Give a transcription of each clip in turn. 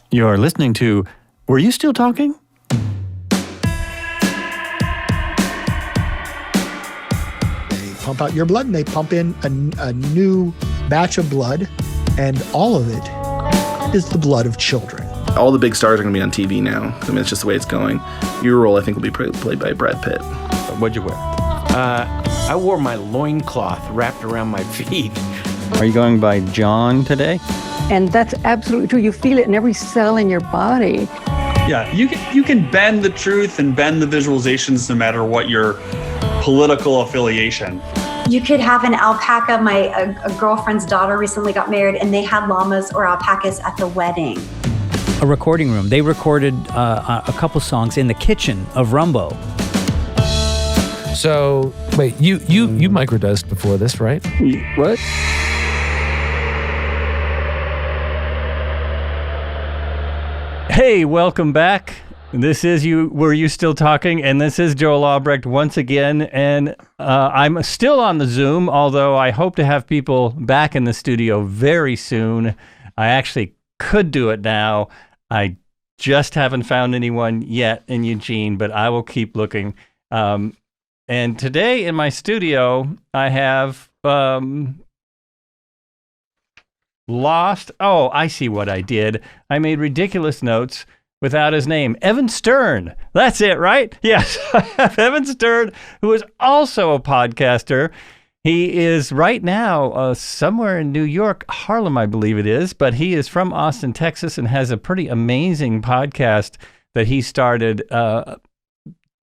You're listening to Were You Still Talking? They pump out your blood and they pump in a new batch of blood, and all of it is the blood of children. All the big stars are going to be on TV now. I mean, it's just the way it's going. Your role, I think, will be played by Brad Pitt. What'd you wear? I wore my loincloth wrapped around my feet. Are you going by John today? And that's absolutely true. You feel it in every cell in your body. Yeah, you can bend the truth and bend the visualizations no matter what your political affiliation. You could have an alpaca. A girlfriend's daughter recently got married, and they had llamas or alpacas at the wedding. A recording room. They recorded a couple songs in the kitchen of Rumbo. So, wait, you microdosed before this, right? What? Hey, welcome back. This is Were You Still Talking? And this is Joel Albrecht once again. And I'm still on the Zoom, although I hope to have people back in the studio very soon. I actually could do it now. I just haven't found anyone yet in Eugene, but I will keep looking. And today in my studio, I have lost. Oh, I see what I did. I made ridiculous notes without his name. Evan Stern. That's it, right? Yes, I have Evan Stern, who is also a podcaster. He is right now somewhere in New York, Harlem, I believe it is, but he is from Austin, Texas, and has a pretty amazing podcast that he started that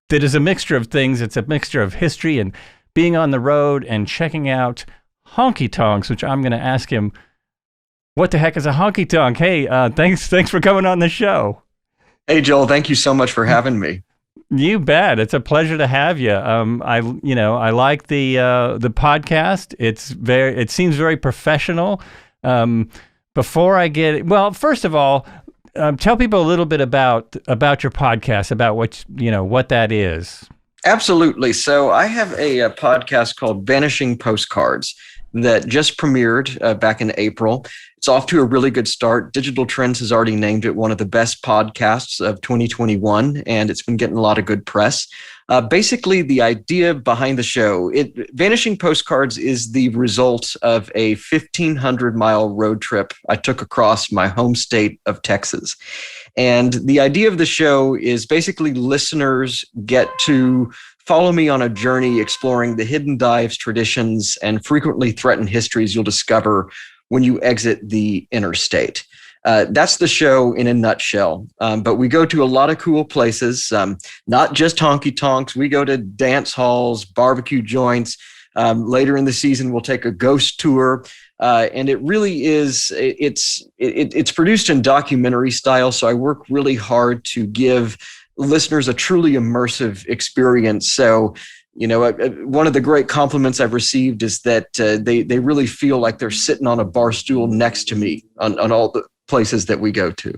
is a mixture of things. It's a mixture of history and being on the road and checking out honky tonks, which I'm going to ask him, what the heck is a honky tonk? Hey, thanks for coming on the show. Hey, Joel, thank you so much for having me. You bet. It's a pleasure to have you. I like the podcast. It seems very professional. Before I first of all, tell people a little bit about your podcast, about what that is. Absolutely. So I have a podcast called Vanishing Postcards that just premiered back in April. It's off to a really good start. Digital Trends has already named it one of the best podcasts of 2021, and it's been getting a lot of good press. Basically, the idea behind the show, Vanishing Postcards is the result of a 1,500-mile road trip I took across my home state of Texas. And the idea of the show is basically listeners get to follow me on a journey exploring the hidden dives, traditions, and frequently threatened histories you'll discover when you exit the interstate. That's the show in a nutshell. But we go to a lot of cool places, not just honky tonks. We go to dance halls, barbecue joints. Later in the season, we'll take a ghost tour. And it really is, it's produced in documentary style. So I work really hard to give listeners a truly immersive experience. So, one of the great compliments I've received is that they really feel like they're sitting on a bar stool next to me on all the places that we go to.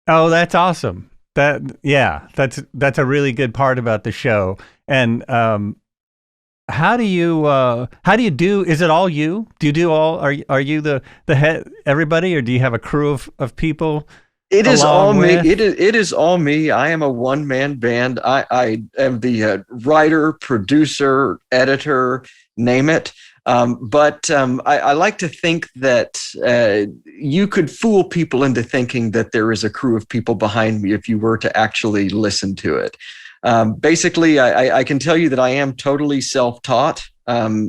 Oh, that's awesome. That's a really good part about the show. And how do you do? Is it all you? Do you do all? Are you the head, everybody, or do you have a crew of people? It is all me. It is all me. I am a one-man band. I am the writer, producer, editor, name it. But I like to think that you could fool people into thinking that there is a crew of people behind me if you were to actually listen to it. Basically, I can tell you that I am totally self-taught. I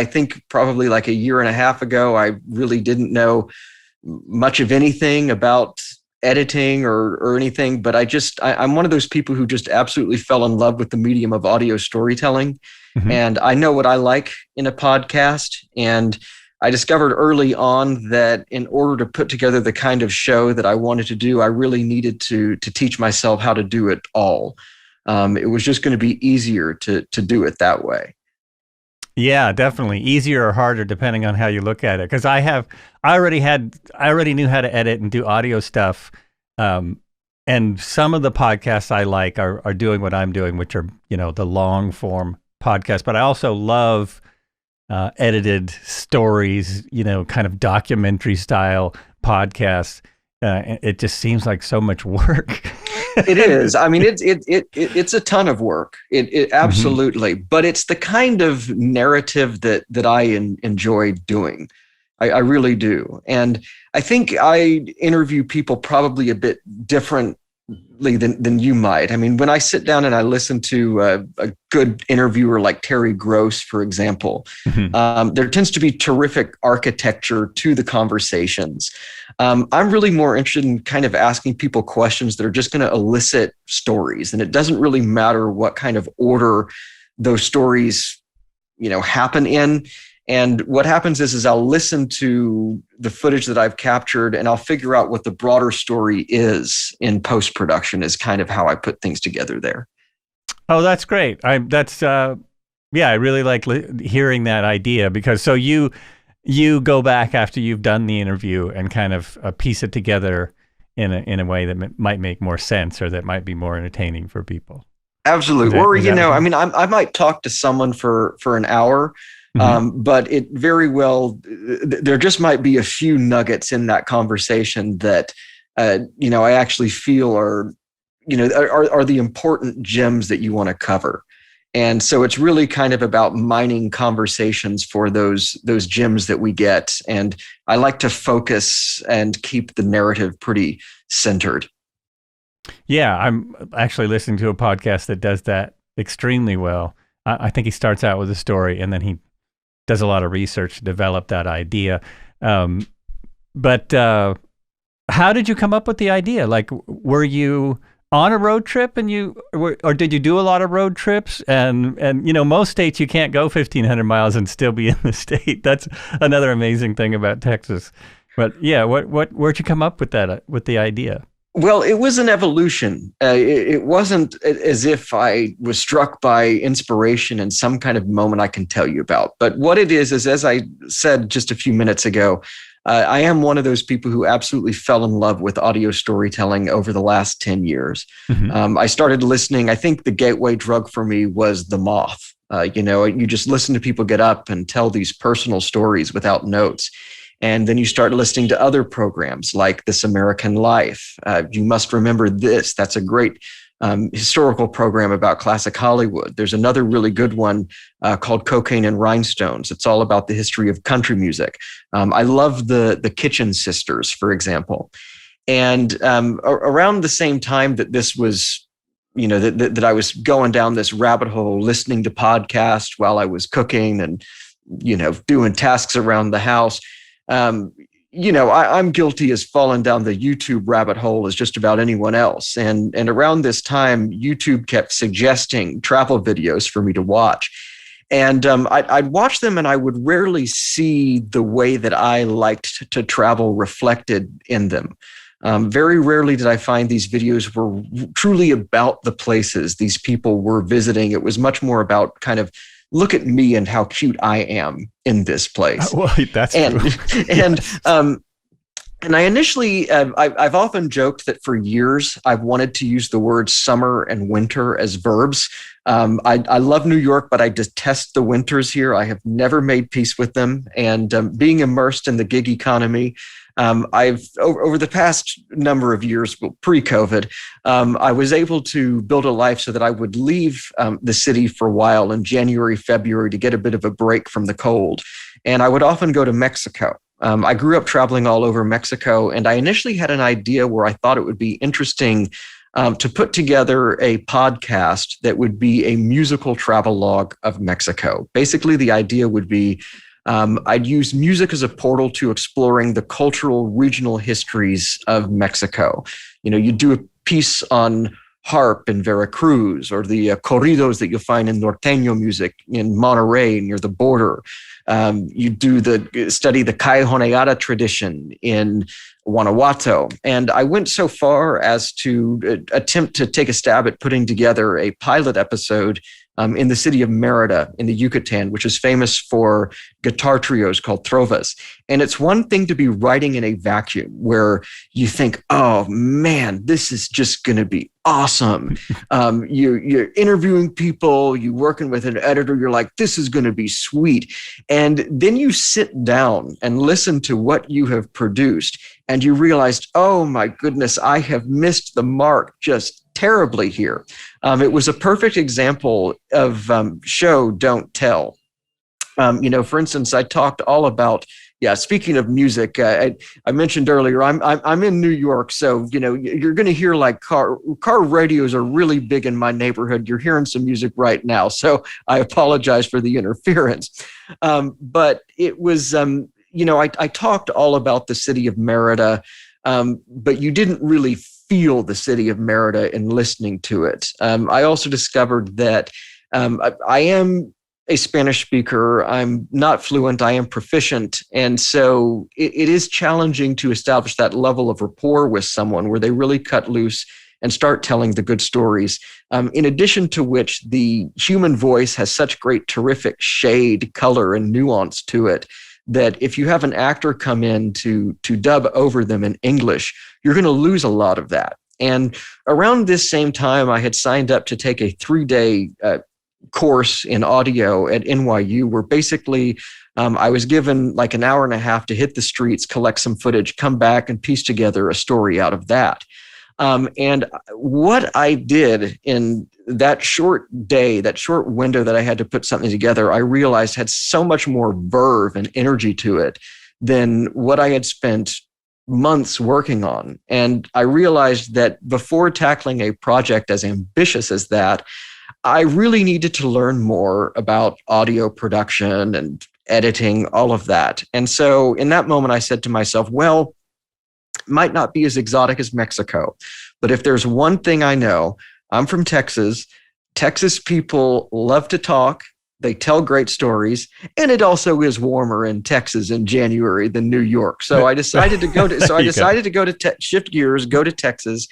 think probably like a year and a half ago, I really didn't know much of anything about editing or anything, but I'm one of those people who just absolutely fell in love with the medium of audio storytelling. Mm-hmm. And I know what I like in a podcast. And I discovered early on that in order to put together the kind of show that I wanted to do, I really needed to teach myself how to do it all. It was just going to be easier to do it that way. Yeah, definitely. Easier or harder, depending on how you look at it. Because I already knew how to edit and do audio stuff. And some of the podcasts I like are doing what I'm doing, which are, the long form podcasts. But I also love edited stories, kind of documentary style podcasts. it just seems like so much work. It is. I mean, it's a ton of work. It absolutely, but it's the kind of narrative that I enjoy doing. I really do. And I think I interview people probably a bit differently than you might. I mean, when I sit down and I listen to a good interviewer like Terry Gross, for example, there tends to be terrific architecture to the conversations. I'm really more interested in kind of asking people questions that are just going to elicit stories. And it doesn't really matter what kind of order those stories, happen in. And what happens is I'll listen to the footage that I've captured and I'll figure out what the broader story is in post-production is kind of how I put things together there. Oh, that's great. I really like hearing that idea, because so you go back after you've done the interview and kind of piece it together in a way that might make more sense or that might be more entertaining for people. Absolutely. I might talk to someone for an hour. But it very well, there just might be a few nuggets in that conversation that, I actually feel are the important gems that you want to cover. And so it's really kind of about mining conversations for those gems that we get. And I like to focus and keep the narrative pretty centered. Yeah, I'm actually listening to a podcast that does that extremely well. I think he starts out with a story and then he does a lot of research to develop that idea. But how did you come up with the idea? Like, were you on a road trip or did you do a lot of road trips? And most states you can't go 1,500 miles and still be in the state. That's another amazing thing about Texas. But yeah, where'd you come up with the idea? Well, it was an evolution. It wasn't as if I was struck by inspiration in some kind of moment I can tell you about. But what it is, as I said just a few minutes ago, I am one of those people who absolutely fell in love with audio storytelling over the last 10 years. I started listening. I think the gateway drug for me was The Moth. You just listen to people get up and tell these personal stories without notes. And then you start listening to other programs like This American Life. You Must Remember This. That's a great historical program about classic Hollywood. There's another really good one called Cocaine and Rhinestones. It's all about the history of country music. I love the Kitchen Sisters, for example. And around the same time that this was, that I was going down this rabbit hole, listening to podcasts while I was cooking and, doing tasks around the house, I'm guilty as falling down the YouTube rabbit hole as just about anyone else. And around this time, YouTube kept suggesting travel videos for me to watch. And I'd watch them and I would rarely see the way that I liked to travel reflected in them. Very rarely did I find these videos were truly about the places these people were visiting. It was much more about kind of, look at me and how cute I am in this place. Well, that's true. And I initially, I've often joked that for years, I've wanted to use the words summer and winter as verbs. I love New York, but I detest the winters here. I have never made peace with them. And being immersed in the gig economy, I've over the past number of years, pre-COVID, I was able to build a life so that I would leave the city for a while in January, February to get a bit of a break from the cold. And I would often go to Mexico. I grew up traveling all over Mexico, and I initially had an idea where I thought it would be interesting to put together a podcast that would be a musical travelogue of Mexico. Basically, the idea would be I'd use music as a portal to exploring the cultural regional histories of Mexico. You do a piece on harp in Veracruz, or the corridos that you'll find in norteño music in Monterrey near the border. You study the Callejoneada tradition in Guanajuato. And I went so far as to attempt to take a stab at putting together a pilot episode in the city of Mérida in the Yucatan, which is famous for guitar trios called trovas. And it's one thing to be writing in a vacuum where you think, oh man, this is just going to be awesome. You're interviewing people, you're working with an editor, you're like, this is going to be sweet. And then you sit down and listen to what you have produced. and you realized, oh my goodness, I have missed the mark just terribly here. It was a perfect example of show, don't tell. For instance, I talked all about, speaking of music, I mentioned earlier, I'm in New York. So, you're going to hear like car radios are really big in my neighborhood. You're hearing some music right now. So I apologize for the interference. But it was, I talked all about the city of Merida, but you didn't really feel the city of Merida in listening to it. I also discovered that I am a Spanish speaker. I'm not fluent. I am proficient. And so it is challenging to establish that level of rapport with someone where they really cut loose and start telling the good stories. In addition to which, the human voice has such great, terrific shade, color, and nuance to it that if you have an actor come in to dub over them in English, you're going to lose a lot of that. And around this same time, I had signed up to take a 3-day course in audio at NYU, where basically I was given like an hour and a half to hit the streets, collect some footage, come back and piece together a story out of that. And what I did in that short day, that short window that I had to put something together, I realized had so much more verve and energy to it than what I had spent months working on. And I realized that before tackling a project as ambitious as that, I really needed to learn more about audio production and editing, all of that. And so in that moment, I said to myself, well, it might not be as exotic as Mexico, but if there's one thing I know, I'm from Texas. Texas people love to talk. They tell great stories, and it also is warmer in Texas in January than New York. So I decided to go to shift gears, go to Texas,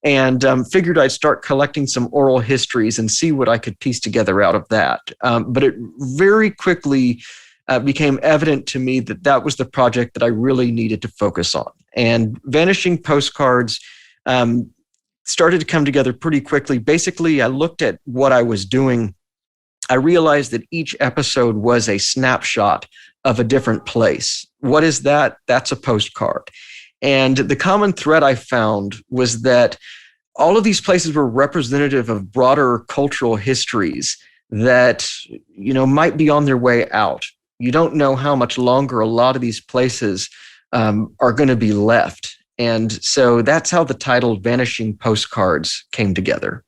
and figured I'd start collecting some oral histories and see what I could piece together out of that. But it very quickly became evident to me that that was the project that I really needed to focus on. And Vanishing Postcards started to come together pretty quickly. Basically, I looked at what I was doing. I realized that each episode was a snapshot of a different place. What is that? That's a postcard. And the common thread I found was that all of these places were representative of broader cultural histories that, might be on their way out. You don't know how much longer a lot of these places are going to be left. And so that's how the title Vanishing Postcards came together.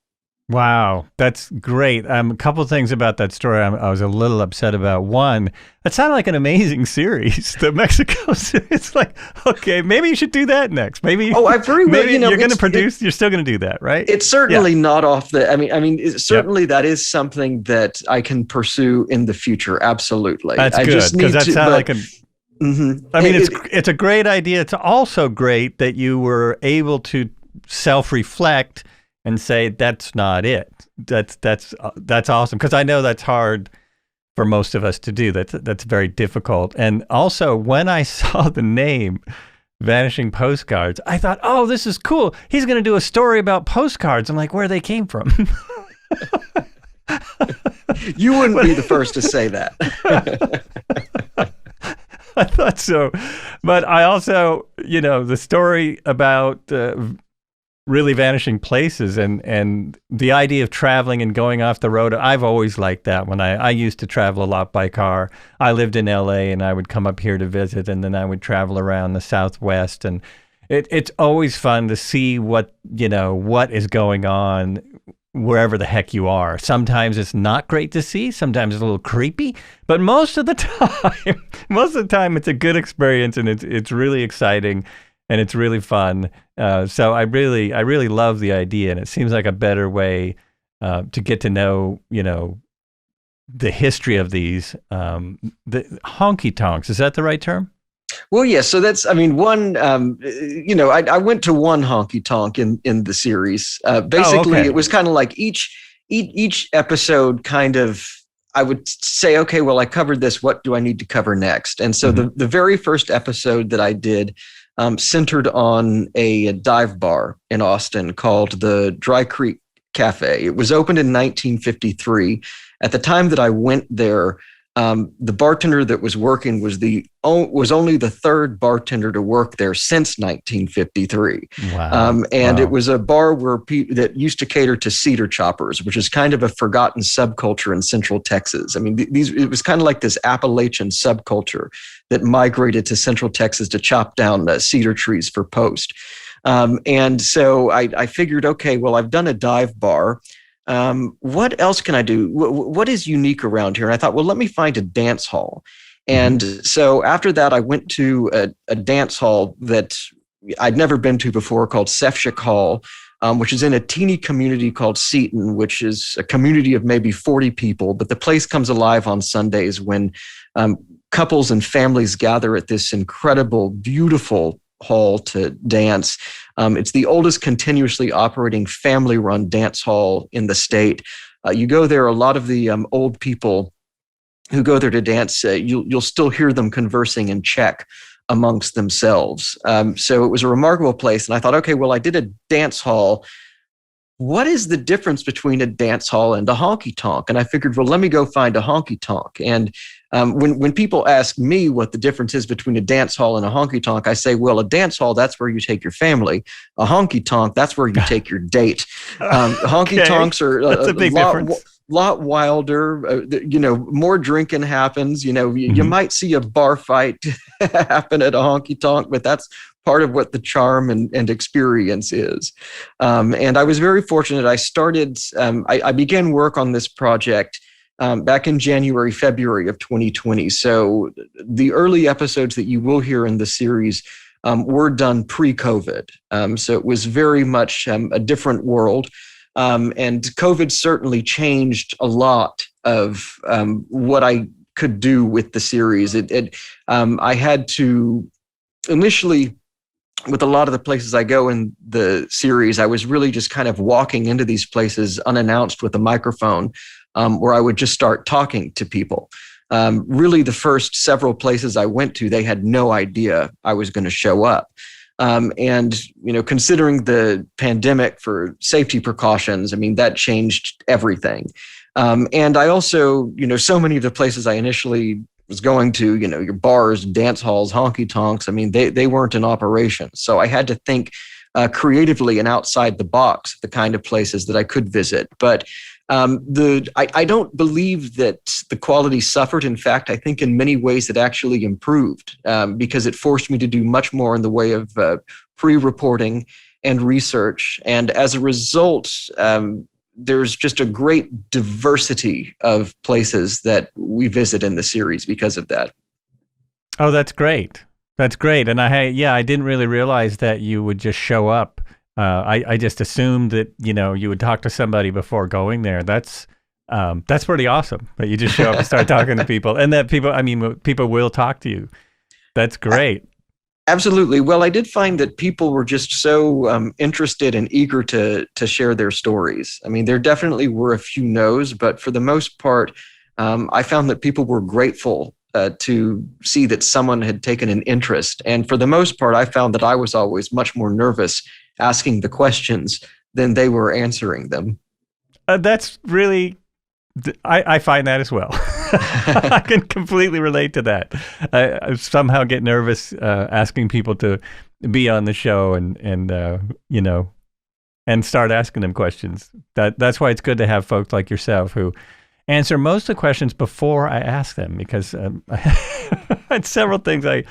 Wow, that's great. A couple of things about that story I was a little upset about. One, it sounded like an amazing series, the Mexico series. It's like, okay, maybe you should do that next. Maybe I very well. Maybe you're going to produce. You're still going to do that, right? It's certainly not off the. Certainly that is something that I can pursue in the future. Absolutely, that's good, because that sounds like an. Mm-hmm. I mean, it's a great idea. It's also great that you were able to self-reflect and say, that's not it. That's awesome. Because I know that's hard for most of us to do. That's very difficult. And also, when I saw the name Vanishing Postcards, I thought, oh, this is cool. He's going to do a story about postcards. I'm like, where they came from. You wouldn't be the first to say that. I thought so. But I also, the story about really vanishing places and the idea of traveling and going off the road. I've always liked that one. I used to travel a lot by car. I lived in LA and I would come up here to visit, and then I would travel around the Southwest, and it's always fun to see what is going on wherever the heck you are. Sometimes it's not great to see, sometimes it's a little creepy, but most of the time it's a good experience, and it's really exciting. And it's really fun. So I really love the idea, and it seems like a better way to get to know, the history of these the honky tonks. Is that the right term? Well, yeah. So that's, one. I went to one honky tonk in the series. Basically, It was kind of like each episode kind of. I would say, okay, well, I covered this. What do I need to cover next? And so the very first episode that I did. Centered on a dive bar in Austin called the Dry Creek Cafe. It was opened in 1953. At the time that I went there, The bartender that was working was only the third bartender to work there since 1953. Wow. It was a bar where that used to cater to cedar choppers, which is kind of a forgotten subculture in Central Texas. I mean, it was kind of like this Appalachian subculture that migrated to Central Texas to chop down cedar trees for post. And so I figured, okay, well, I've done a dive bar. What else can I do? What is unique around here? And I thought, well, let me find a dance hall. And so after that, I went to a dance hall that I'd never been to before called Sefshik Hall, which is in a teeny community called Seton, which is a community of maybe 40 people. But the place comes alive on Sundays when couples and families gather at this incredible, beautiful hall to dance. It's the oldest continuously operating family-run dance hall in the state. You go there, a lot of the old people who go there to dance, you'll still hear them conversing in Czech amongst themselves. So it was a remarkable place. And I thought, okay, well, I did a dance hall. What is the difference between a dance hall and a honky tonk? And I figured, well, let me go find a honky tonk. And when people ask me what the difference is between a dance hall and a honky tonk, I say, well, a dance hall, that's where you take your family. A honky tonk, that's where you take your date. Honky tonks are a big difference. Lot wilder, more drinking happens. You might see a bar fight happen at a honky tonk, but that's part of what the charm and experience is. And I was very fortunate. I began work on this project back in January, February of 2020. So the early episodes that you will hear in the series were done pre-COVID. So it was very much a different world. And COVID certainly changed a lot of what I could do with the series. I had to initially, with a lot of the places I go in the series, I was really just kind of walking into these places unannounced with a microphone, where I would just start talking to people. Really, the first several places I went to, they had no idea I was going to show up. Considering the pandemic for safety precautions, I mean, that changed everything. And I also, so many of the places I initially was going to, your bars, dance halls, honky tonks, I mean, they weren't in operation. So I had to think creatively and outside the box, the kind of places that I could visit. But I don't believe that the quality suffered. In fact, I think in many ways it actually improved because it forced me to do much more in the way of pre-reporting and research. And as a result, there's just a great diversity of places that we visit in the series because of that. Oh, that's great. That's great. And I didn't really realize that you would just show up. I just assumed that, you would talk to somebody before going there. That's pretty awesome that you just show up and start talking to people, and that people will talk to you. That's great. Absolutely. Well, I did find that people were just so interested and eager to share their stories. I mean, there definitely were a few no's, but for the most part, I found that people were grateful to see that someone had taken an interest. And for the most part, I found that I was always much more nervous asking the questions than they were answering them. That's really, I find that as well. I can completely relate to that. I somehow get nervous asking people to be on the show and start asking them questions. That's why it's good to have folks like yourself who answer most of the questions before I ask them, because I had several things I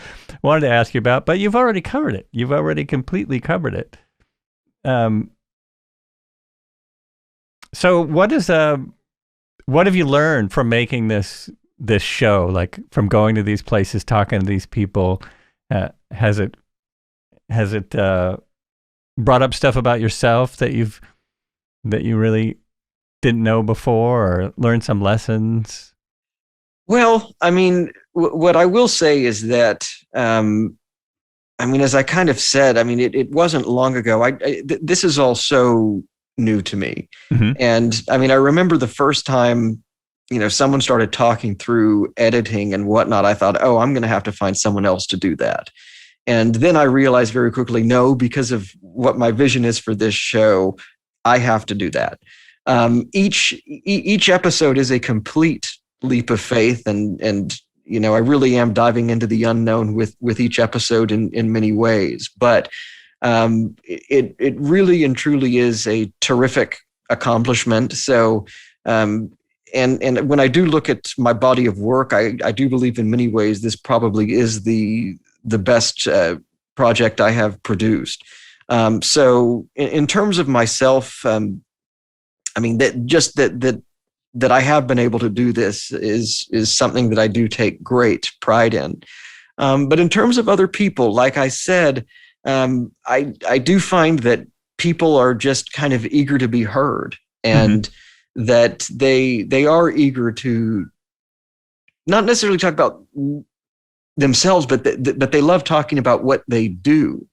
wanted to ask you about, but you've already covered it. You've already completely covered it. So what have you learned from making this show? Like, from going to these places, talking to these people, has it brought up stuff about yourself that you really didn't know before, or learned some lessons? Well, I mean, what I will say is that, as I kind of said, it wasn't long ago. This is all so new to me. Mm-hmm. And I remember the first time, someone started talking through editing and whatnot, I thought, oh, I'm going to have to find someone else to do that. And then I realized very quickly, no, because of what my vision is for this show, I have to do that. Each episode is a complete leap of faith, and I really am diving into the unknown with each episode in many ways. But it really and truly is a terrific accomplishment. So, and when I do look at my body of work, I do believe in many ways this probably is the best project I have produced. So in terms of myself, that I have been able to do this is something that I do take great pride in. But in terms of other people, like I said, I do find that people are just kind of eager to be heard, and that they are eager to not necessarily talk about themselves, but they love talking about what they do.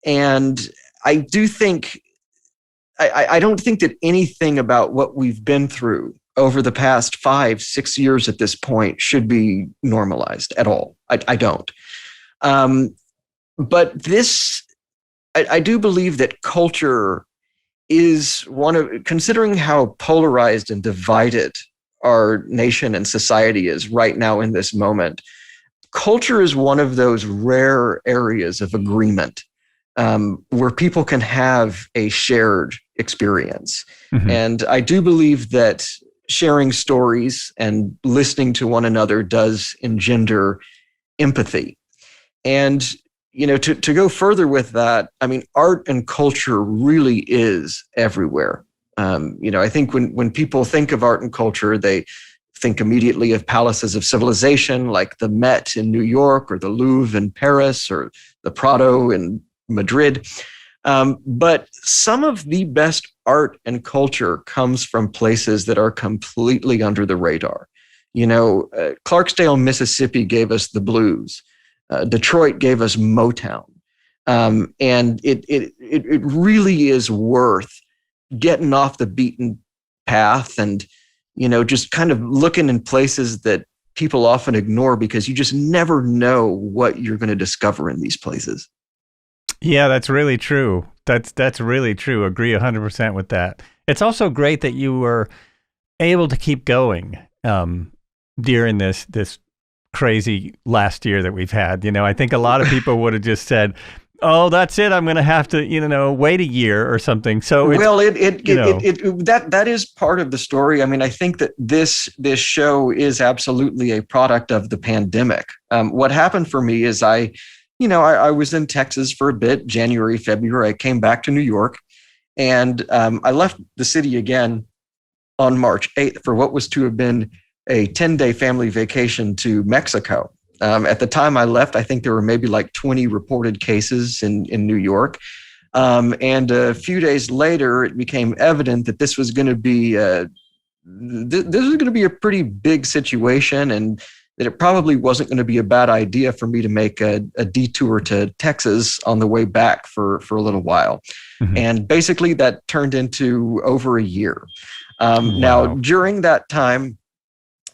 And I do think, I don't think that anything about what we've been through over the past 5-6 years at this point should be normalized at all. I don't. But this, I do believe that culture is considering how polarized and divided our nation and society is right now in this moment, culture is one of those rare areas of agreement where people can have a shared experience. And I do believe that sharing stories and listening to one another does engender empathy. And, to go further with that, art and culture really is everywhere. I think when people think of art and culture, they think immediately of palaces of civilization like the Met in New York, or the Louvre in Paris, or the Prado in Madrid. But some of the best art and culture comes from places that are completely under the radar. Clarksdale, Mississippi gave us the blues. Detroit gave us Motown. And it really is worth getting off the beaten path and, just kind of looking in places that people often ignore, because you just never know what you're going to discover in these places. Yeah, that's really true. That's really true. Agree 100% with that. It's also great that you were able to keep going during this crazy last year that we've had. I think a lot of people would have just said, "Oh, that's it. I'm going to have to, wait a year or something." So, that is part of the story. I think that this show is absolutely a product of the pandemic. What happened for me is I was in Texas for a bit, January, February. I came back to New York, and I left the city again on March 8th for what was to have been a 10-day family vacation to Mexico. At the time I left, I think there were maybe like 20 reported cases in New York. And a few days later, it became evident that this was going to be a pretty big situation, and that it probably wasn't going to be a bad idea for me to make a detour to Texas on the way back for a little while. And basically that turned into over a year. Now, during that time,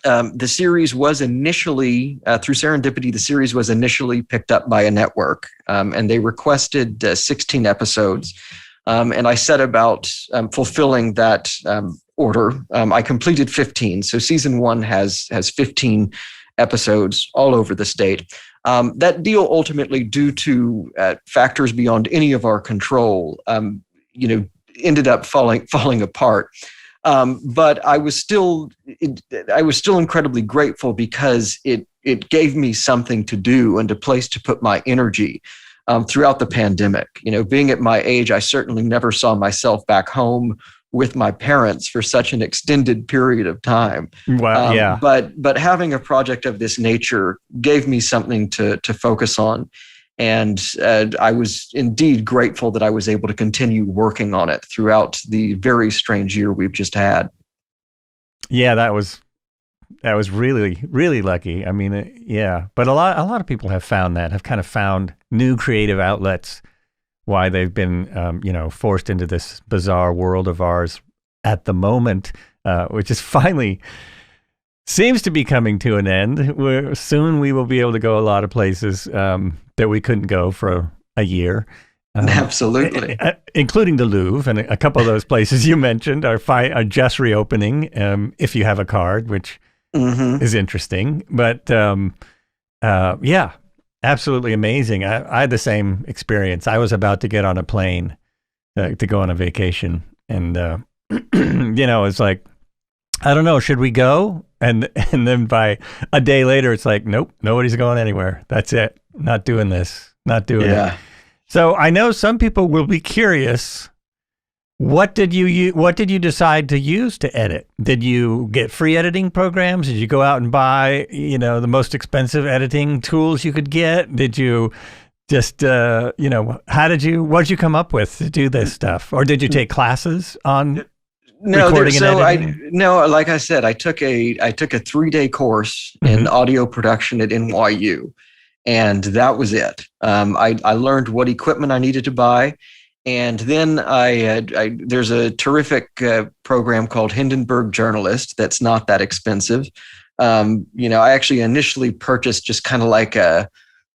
the series was initially, through serendipity, the series was initially picked up by a network, and they requested 16 episodes. And I set about fulfilling that order. I completed 15. So season 1 has 15 episodes all over the state. That deal ultimately, due to factors beyond any of our control, ended up falling apart. But I was still incredibly grateful, because it gave me something to do and a place to put my energy throughout the pandemic. Being at my age, I certainly never saw myself back home with my parents for such an extended period of time. Wow, yeah. But having a project of this nature gave me something to focus on. And I was indeed grateful that I was able to continue working on it throughout the very strange year we've just had. Yeah, that was really, really lucky. Yeah. But a lot of people have kind of found new creative outlets why they've been, forced into this bizarre world of ours at the moment, which is finally seems to be coming to an end. Soon we will be able to go a lot of places that we couldn't go for a year. Absolutely. Including the Louvre, and a couple of those places you mentioned are just reopening if you have a card, which is interesting. But yeah, absolutely amazing. I had the same experience. I was about to get on a plane to go on a vacation, and it's like, I don't know, should we go? And then by a day later, it's like, nope, nobody's going anywhere. That's it. Not doing this. Not doing it. So I know some people will be curious. What did you decide to use to edit? Did you get free editing programs? Did you go out and buy, the most expensive editing tools you could get? Did you just, what did you come up with to do this stuff? Or did you take classes on recording and editing? Like I said, I took a 3-day course in audio production at NYU, and that was it. I learned what equipment I needed to buy. And then there's a terrific program called Hindenburg Journalist that's not that expensive. I actually initially purchased just kind of like a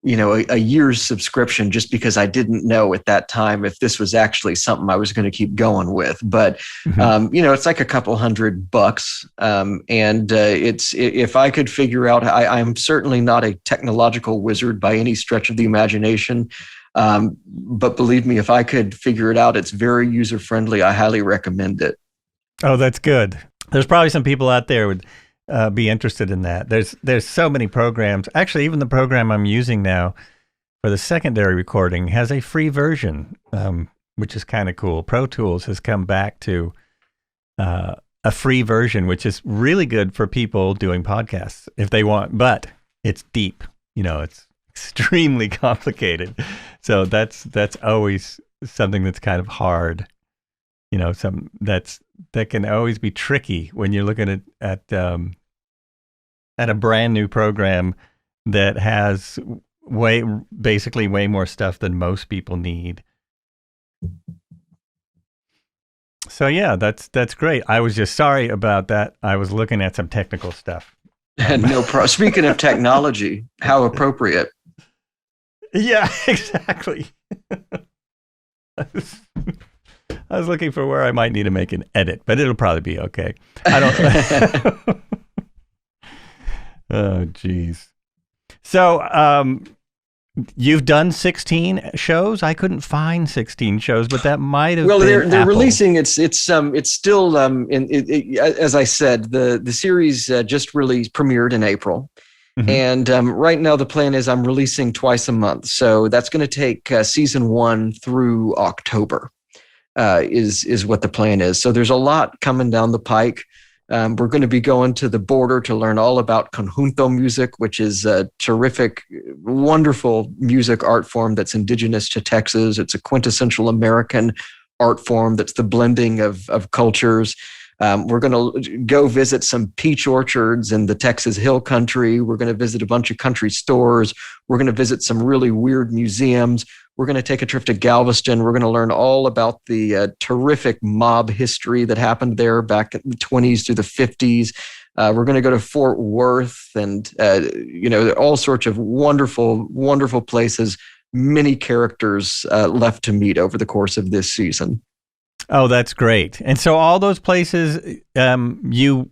year's subscription, just because I didn't know at that time if this was actually something I was going to keep going with. But it's like a couple $100, and if I could figure out, I'm certainly not a technological wizard by any stretch of the imagination. But believe me, if I could figure it out, it's very user-friendly. I highly recommend it. Oh, that's good. There's probably some people out there who would be interested in that. There's so many programs. Actually, even the program I'm using now for the secondary recording has a free version, which is kind of cool. Pro Tools has come back to a free version, which is really good for people doing podcasts if they want, but it's deep. It's extremely complicated. So that's always something that's kind of hard. That can always be tricky when you're looking at a brand new program that has basically way more stuff than most people need. So yeah, that's great. I was just sorry about that. I was looking at some technical stuff. No problem. Speaking of technology, how appropriate. Yeah, exactly. I was looking for where I might need to make an edit, but it'll probably be okay. I don't. Oh, geez. So, you've done 16 shows. I couldn't find 16 shows, but that might have. Well, they're Apple. releasing. It's still as I said, the series just premiered in April. And right now the plan is I'm releasing twice a month. So that's going to take season 1 through October is what the plan is. So there's a lot coming down the pike. We're going to be going to the border to learn all about conjunto music, which is a terrific, wonderful music art form that's indigenous to Texas. It's a quintessential American art form that's the blending of cultures. We're going to go visit some peach orchards in the Texas Hill Country. We're going to visit a bunch of country stores. We're going to visit some really weird museums. We're going to take a trip to Galveston. We're going to learn all about the terrific mob history that happened there back in the 20s through the 50s. We're going to go to Fort Worth and, all sorts of wonderful, wonderful places, many characters left to meet over the course of this season. Oh, that's great. And so all those places, you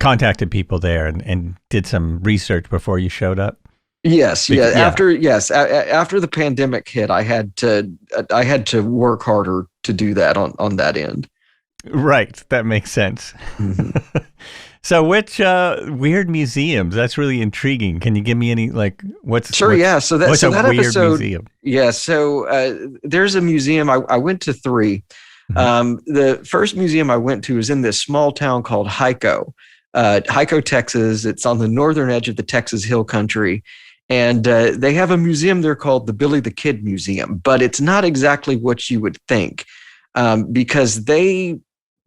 contacted people there and did some research before you showed up? Yes. Yeah. After the pandemic hit, I had to work harder to do that on that end. Right. That makes sense. Mm-hmm. So which weird museums? That's really intriguing. Can you give me any, what's... Sure, yeah. So that weird episode, museum? Yeah, so there's a museum. I went to 3. Mm-hmm. The first museum I went to is in this small town called Hico, Texas. It's on the northern edge of the Texas Hill Country. And they have a museum there called the Billy the Kid Museum, but it's not exactly what you would think, because they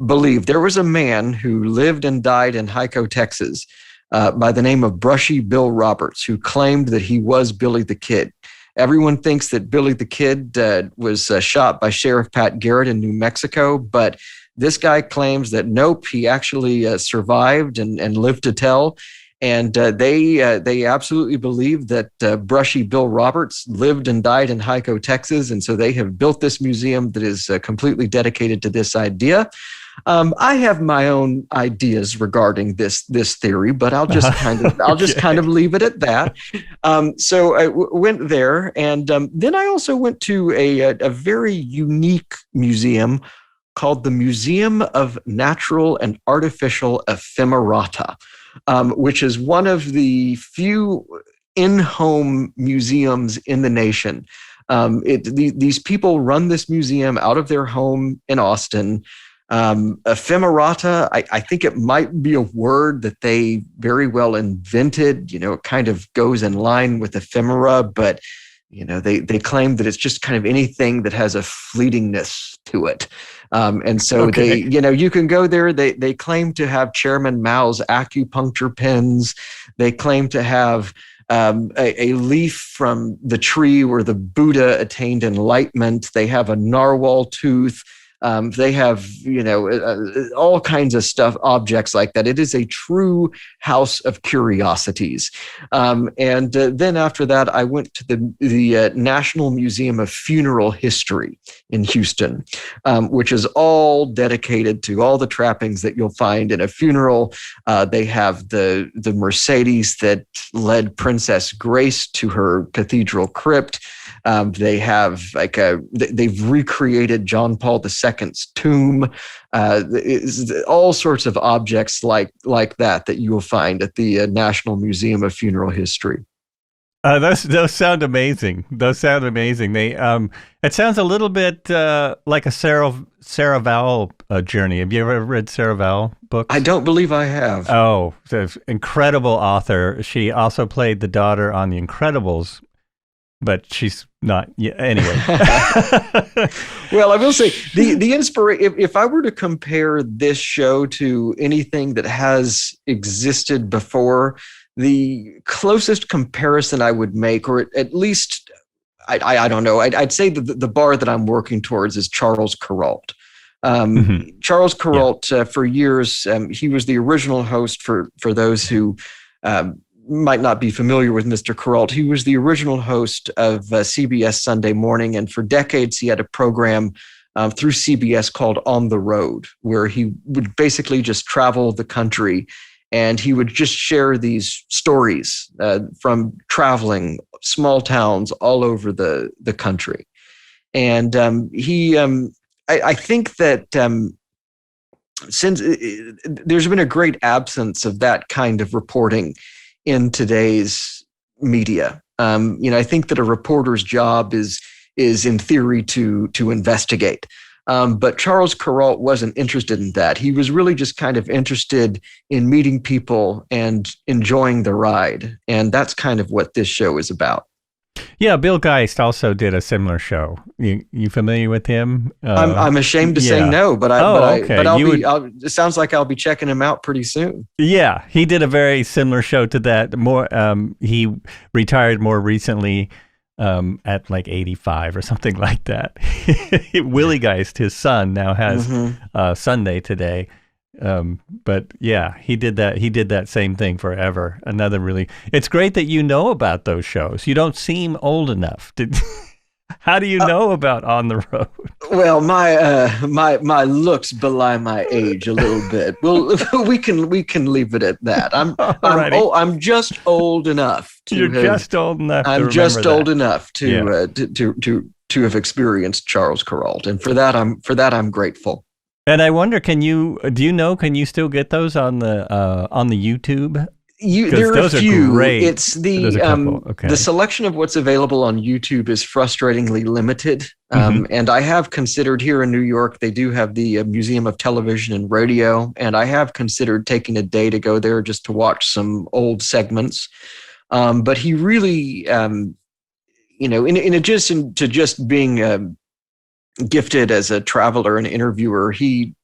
believe there was a man who lived and died in Hico, Texas, by the name of Brushy Bill Roberts, who claimed that he was Billy the Kid. Everyone thinks that Billy the Kid was shot by Sheriff Pat Garrett in New Mexico, but this guy claims that nope, he actually survived and lived to tell. And they absolutely believe that Brushy Bill Roberts lived and died in Hico, Texas. And so they have built this museum that is completely dedicated to this idea. I have my own ideas regarding this theory, but I'll just kind of leave it at that. So I went there, and then I also went to a very unique museum called the Museum of Natural and Artificial Ephemerata, which is one of the few in-home museums in the nation. These people run this museum out of their home in Austin. Ephemerata, I think it might be a word that they very well invented. It kind of goes in line with ephemera, but they claim that it's just kind of anything that has a fleetingness to it. And so you can go there. They claim to have Chairman Mao's acupuncture pins. They claim to have a leaf from the tree where the Buddha attained enlightenment. They have a narwhal tooth. They have, all kinds of stuff, objects like that. It is a true house of curiosities. And then after that, I went to the National Museum of Funeral History in Houston, which is all dedicated to all the trappings that you'll find in a funeral. They have the Mercedes that led Princess Grace to her cathedral crypt. They have they've recreated John Paul II's tomb, all sorts of objects like that you will find at the National Museum of Funeral History. Those sound amazing. They it sounds a little bit like a Sarah Vowell journey. Have you ever read Sarah Vowell books? I don't believe I have. Oh, she's an incredible author. She also played the daughter on The Incredibles, but she's not. Yeah, anyway. Well, I will say the inspiration. If I were to compare this show to anything that has existed before, the closest comparison I would make, or at least I don't know, I'd say the bar that I'm working towards is Charles Kuralt. Charles Kuralt, for years, he was the original host for those who might not be familiar with Mr. Kuralt. He was the original host of CBS Sunday Morning, and for decades he had a program through CBS called On the Road, where he would basically just travel the country, and he would just share these stories from traveling small towns all over the country. And I think that since there's been a great absence of that kind of reporting in today's media. I think that a reporter's job is in theory to investigate. But Charles Kuralt wasn't interested in that. He was really just kind of interested in meeting people and enjoying the ride. And that's kind of what this show is about. Yeah, Bill Geist also did a similar show. You familiar with him? I'm ashamed to say no, but it sounds like I'll be checking him out pretty soon. Yeah, he did a very similar show to that. More, he retired more recently at like 85 or something like that. Willie Geist, his son, now has Sunday Today. But yeah, he did that same thing forever. It's great that you know about those shows. You don't seem old enough. How do you know about On the Road? Well, my looks belie my age a little bit. Well, we can leave it at that. I'm just old enough to. You're just old enough. I'm just old enough to have experienced Charles Kuralt, and for that I'm grateful. And I wonder, can you still get those on the YouTube? There are a few. Great. It's the selection of what's available on YouTube is frustratingly limited. And I have considered, here in New York, they do have the Museum of Television and Radio, and I have considered taking a day to go there just to watch some old segments. But he really, in addition to just being gifted as a traveler and interviewer, he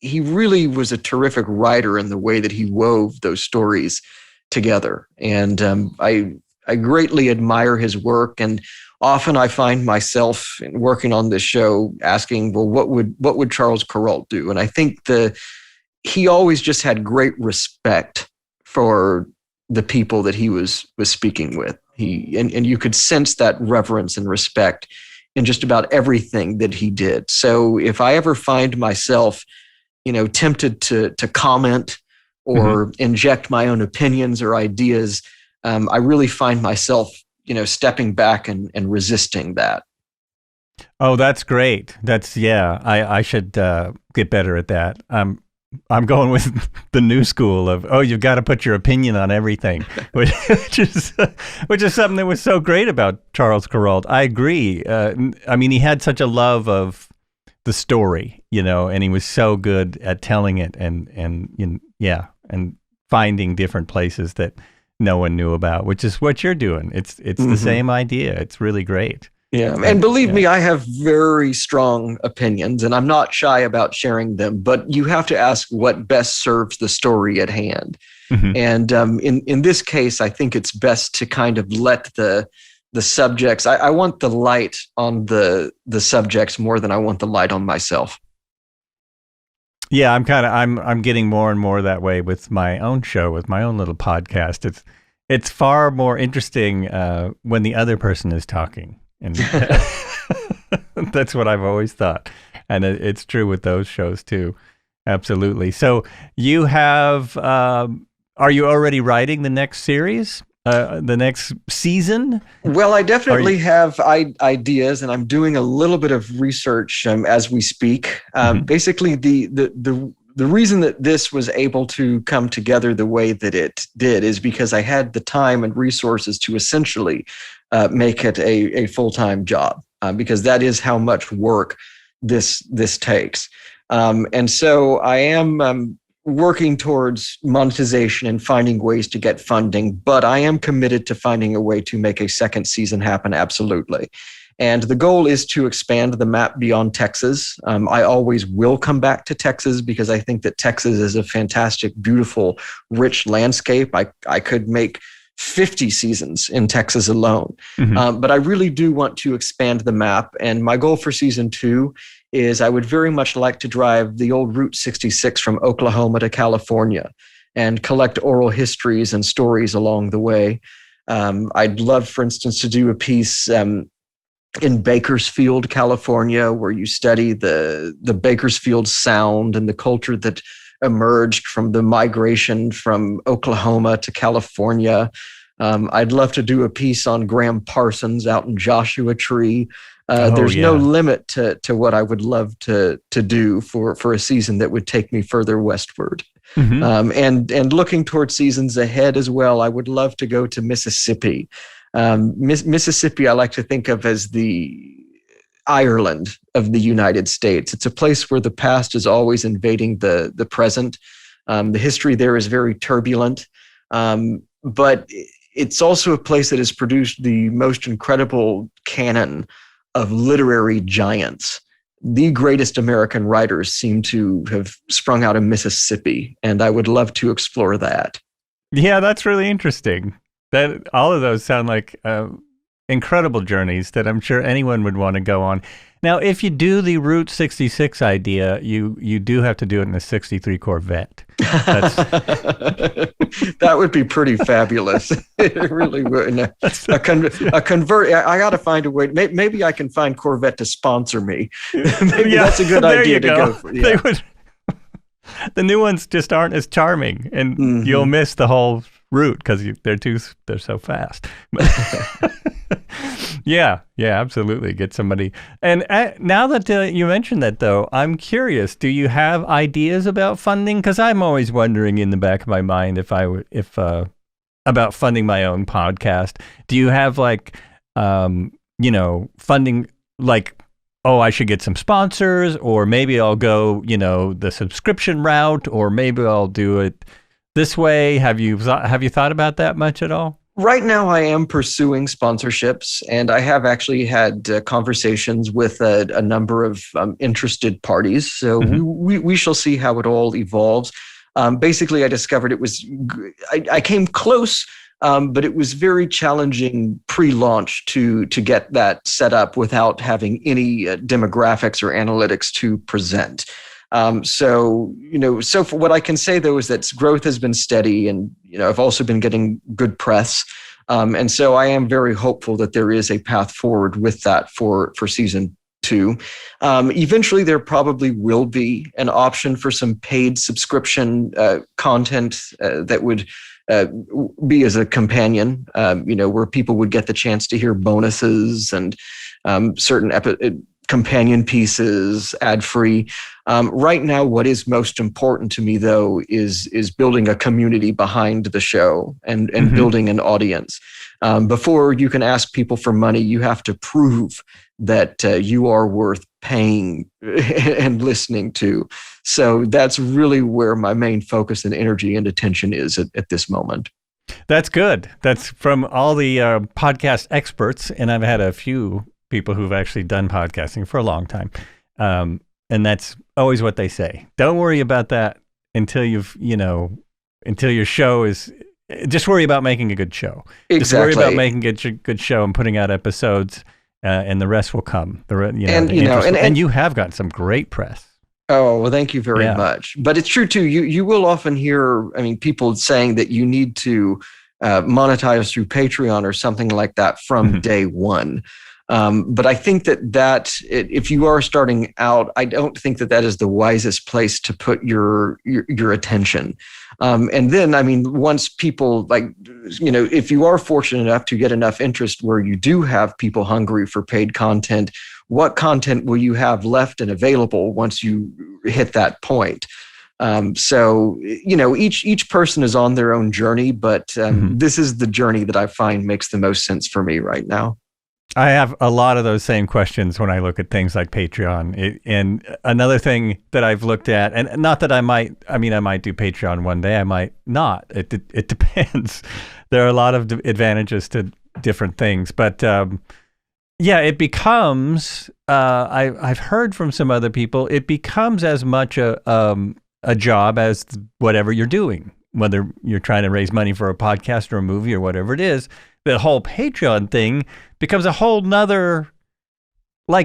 really was a terrific writer in the way that he wove those stories together. And I greatly admire his work. And often I find myself working on this show asking, well, what would Charles Kuralt do? And I think he always just had great respect for the people that he was speaking with. And you could sense that reverence and respect in just about everything that he did. So if I ever find myself tempted to comment or inject my own opinions or ideas, I really find myself, stepping back and resisting that. Oh, that's great. I should get better at that. I'm going with the new school of, you've got to put your opinion on everything, which is something that was so great about Charles Kuralt. I agree. He had such a love of the story, and he was so good at telling it and finding different places that no one knew about, which is what you're doing. It's the same idea. It's really great. Yeah. And believe me, I have very strong opinions and I'm not shy about sharing them, but you have to ask what best serves the story at hand. And in this case, I think it's best to kind of let the subjects, I want the light on the subjects more than I want the light on myself. Yeah, I'm getting more and more that way with my own show, with my own little podcast. It's far more interesting when the other person is talking. And that's what I've always thought. And it's true with those shows too. Absolutely. So you have, are you already writing the next series, the next season? Well, I definitely have ideas and I'm doing a little bit of research as we speak. Basically, the reason that this was able to come together the way that it did is because I had the time and resources to essentially make it a full-time job, because that is how much work this takes. And so I am working towards monetization and finding ways to get funding, but I am committed to finding a way to make a second season happen, absolutely. And the goal is to expand the map beyond Texas. I always will come back to Texas because I think that Texas is a fantastic, beautiful, rich landscape. I could make 50 seasons in Texas alone. But I really do want to expand the map. And my goal for season 2 is I would very much like to drive the old Route 66 from Oklahoma to California and collect oral histories and stories along the way. I'd love, for instance, to do a piece in Bakersfield, California, where you study the Bakersfield sound and the culture that emerged from the migration from Oklahoma to California. I'd love to do a piece on Graham Parsons out in Joshua Tree. There's no limit to what I would love to do for a season that would take me further westward. And looking towards seasons ahead as well, I would love to go to Mississippi. Mississippi, I like to think of as the Ireland of the United States. It's a place where the past is always invading the present. The history there is very turbulent, but it's also a place that has produced the most incredible canon of literary giants. The greatest American writers seem to have sprung out of Mississippi, and I would love to explore that. Yeah, that's really interesting. That all of those sound like incredible journeys that I'm sure anyone would want to go on. Now, if you do the Route 66 idea, you do have to do it in a 63 Corvette. That would be pretty fabulous. It really would. A convert. I got to find a way. Maybe I can find Corvette to sponsor me. Maybe that's a good idea to go for. Yeah. They would. The new ones just aren't as charming, and you'll miss the whole route because they're so fast. Yeah, absolutely. Get somebody. And now that you mentioned that, though, I'm curious. Do you have ideas about funding? Because I'm always wondering in the back of my mind about funding my own podcast. Do you have funding like? Oh, I should get some sponsors, or maybe I'll go, the subscription route, or maybe I'll do it this way. Have you thought about that much at all? Right now, I am pursuing sponsorships, and I have actually had conversations with a number of interested parties. So we shall see how it all evolves. Basically, I discovered I came close, but it was very challenging pre-launch to get that set up without having any demographics or analytics to present. So for what I can say, though, is that growth has been steady, and I've also been getting good press. And so I am very hopeful that there is a path forward with that for season to. Eventually, there probably will be an option for some paid subscription content that would be as a companion, where people would get the chance to hear bonuses and certain companion pieces ad-free. Right now, what is most important to me, though, is building a community behind the show and building an audience. Before you can ask people for money, you have to prove that you are worth paying and listening to. So that's really where my main focus and energy and attention is at this moment. That's good. That's from all the podcast experts, and I've had a few people who've actually done podcasting for a long time. And that's always what they say. Don't worry about that until until your show is, just worry about making a good show. Exactly. Just worry about making a good show and putting out episodes, and the rest will come. And you have gotten some great press. Oh, well, thank you very much. But it's true too. You will often hear, people saying that you need to monetize through Patreon or something like that from day one. But I think that if you are starting out, I don't think that is the wisest place to put your attention. And then, once people if you are fortunate enough to get enough interest where you do have people hungry for paid content, what content will you have left and available once you hit that point? So, each person is on their own journey, but this is the journey that I find makes the most sense for me right now. I have a lot of those same questions when I look at things like Patreon. And another thing that I've looked at, and not that I might do Patreon one day, I might not. It depends. There are a lot of advantages to different things. But it becomes, I've heard from some other people, it becomes as much a job as whatever you're doing, whether you're trying to raise money for a podcast or a movie or whatever it is. The whole Patreon thing becomes a whole nother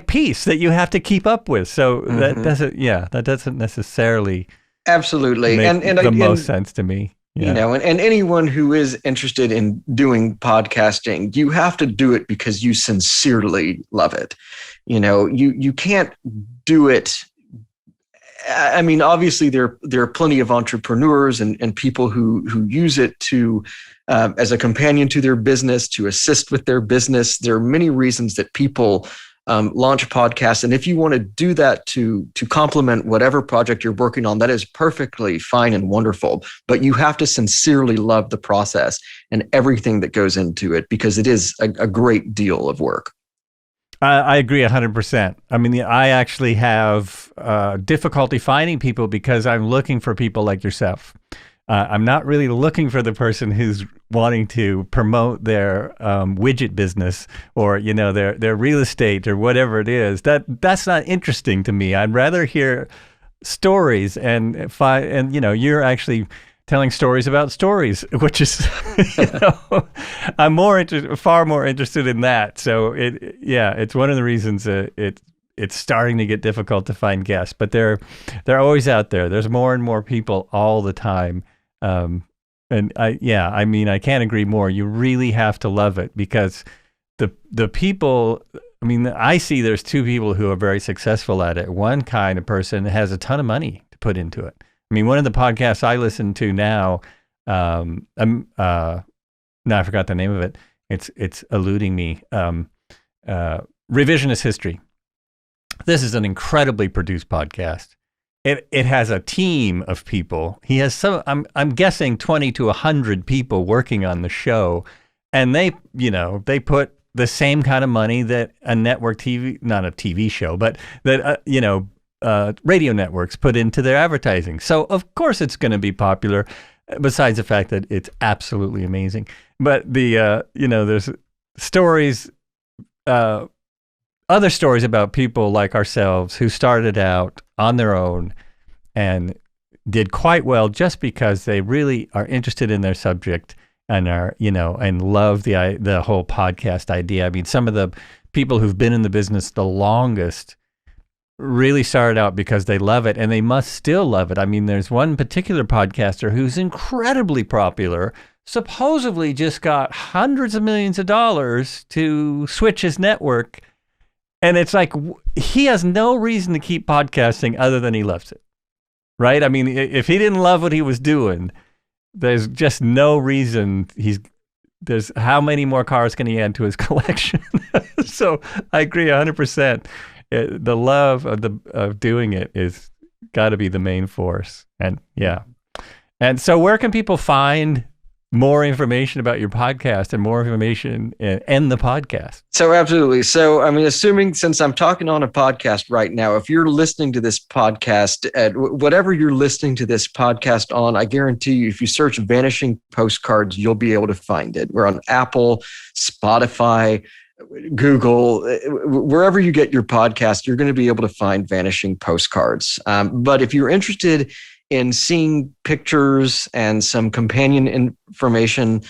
piece that you have to keep up with. So that doesn't necessarily absolutely make the most sense to me. Yeah. And anyone who is interested in doing podcasting, you have to do it because you sincerely love it. You can't do it. Obviously there are plenty of entrepreneurs and people who use it to as a companion to their business, to assist with their business. There are many reasons that people launch podcasts. And if you want to do that to complement whatever project you're working on, that is perfectly fine and wonderful. But you have to sincerely love the process and everything that goes into it, because it is a great deal of work. I agree 100%. I actually have difficulty finding people because I'm looking for people like yourself. I'm not really looking for the person who's wanting to promote their widget business or their real estate or whatever it is. That's not interesting to me. I'd rather hear stories and you're actually telling stories about stories, which is I'm far more interested in that. So it's one of the reasons it's starting to get difficult to find guests, but they're always out there. There's more and more people all the time. And I can't agree more. You really have to love it, because the people, I see there's two people who are very successful at it. One kind of person has a ton of money to put into it. One of the podcasts I listen to now, now I forgot the name of it. It's eluding me. Revisionist History. This is an incredibly produced podcast. It has a team of people. He has I'm guessing 20 to 100 people working on the show, and they put the same kind of money that a network TV, not a TV show, but that radio networks put into their advertising. So of course it's going to be popular, besides the fact that it's absolutely amazing. But there's stories, other stories about people like ourselves who started out on their own and did quite well just because they really are interested in their subject and are, and love the whole podcast idea. Some of the people who've been in the business the longest really started out because they love it, and they must still love it. There's one particular podcaster who's incredibly popular, supposedly just got hundreds of millions of dollars to switch his network, And it's like, he has no reason to keep podcasting other than he loves it, right? I mean, if he didn't love what he was doing, there's just no reason there's how many more cars can he add to his collection? So I agree 100%. The love of doing it is got to be the main force. And yeah. And so where can people find more information about your podcast and more information and the podcast? So absolutely. So, I mean, assuming since I'm talking on a podcast right now, if you're listening to this podcast at whatever you're listening to this podcast on, I guarantee you, if you search Vanishing Postcards, you'll be able to find it. We're on Apple, Spotify, Google, wherever you get your podcast, you're going to be able to find Vanishing Postcards. But if you're interested in seeing pictures and some companion information,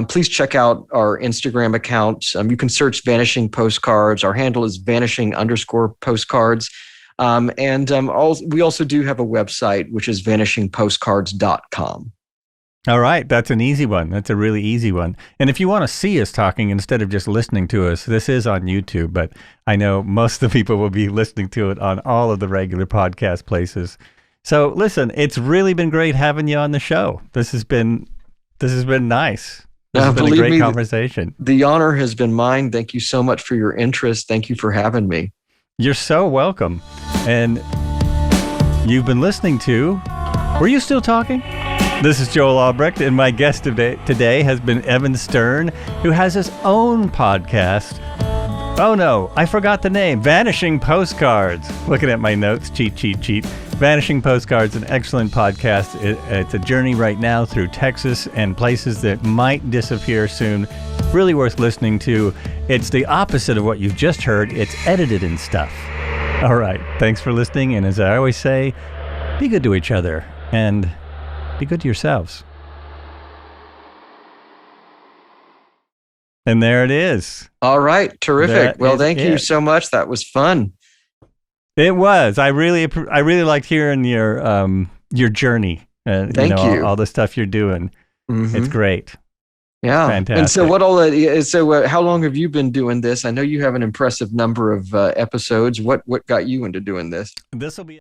please check out our Instagram account. You can search Vanishing Postcards. Our handle is vanishing_postcards. We also do have a website, which is vanishingpostcards.com. All right. That's an easy one. That's a really easy one. And if you want to see us talking instead of just listening to us, this is on YouTube, but I know most of the people will be listening to it on all of the regular podcast places. So listen, it's really been great having you on the show. This has been nice. This has been a great conversation. The honor has been mine. Thank you so much for your interest. Thank you for having me. You're so welcome. And you've been listening to Were You Still Talking? This is Joel Albrecht, and my guest today has been Evan Stern, who has his own podcast. Oh no, I forgot the name. Vanishing Postcards. Looking at my notes, cheat. Vanishing Postcards, an excellent podcast. It's a journey right now through Texas and places that might disappear soon. Really worth listening to. It's the opposite of what you've just heard. It's edited and stuff. All right, thanks for listening. And as I always say, be good to each other and be good to yourselves. And there it is. All right. Terrific. Well, thank you so much. That was fun. It was. I really liked hearing your journey. Thank you. All the stuff you're doing. Mm-hmm. It's great. Yeah. Fantastic. And so how long have you been doing this? I know you have an impressive number of episodes. What got you into doing this? This will be